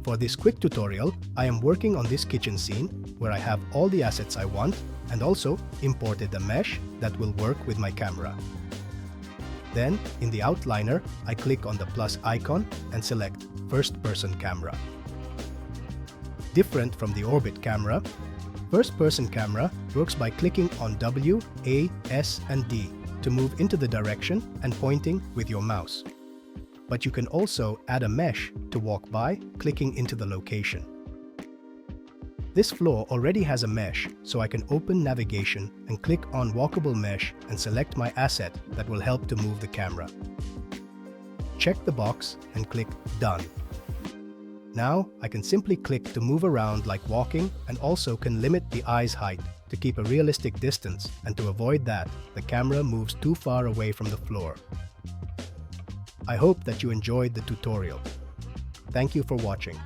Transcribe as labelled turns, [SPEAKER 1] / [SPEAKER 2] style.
[SPEAKER 1] For this quick tutorial, I am working on this kitchen scene where I have all the assets I want and also imported a mesh that will work with my camera. Then, in the outliner, I click on the plus icon and select first-person camera. Different from the orbit camera, first-person camera works by clicking on W, A, S, and D to move into the direction and pointing with your mouse. But you can also add a mesh to walk by, clicking into the location. This floor already has a mesh, so I can open navigation and click on walkable mesh and select my asset that will help to move the camera. Check the box and click Done. Now I can simply click to move around like walking and also can limit the eye's height to keep a realistic distance and to avoid that the camera moves too far away from the floor. I hope that you enjoyed the tutorial. Thank you for watching.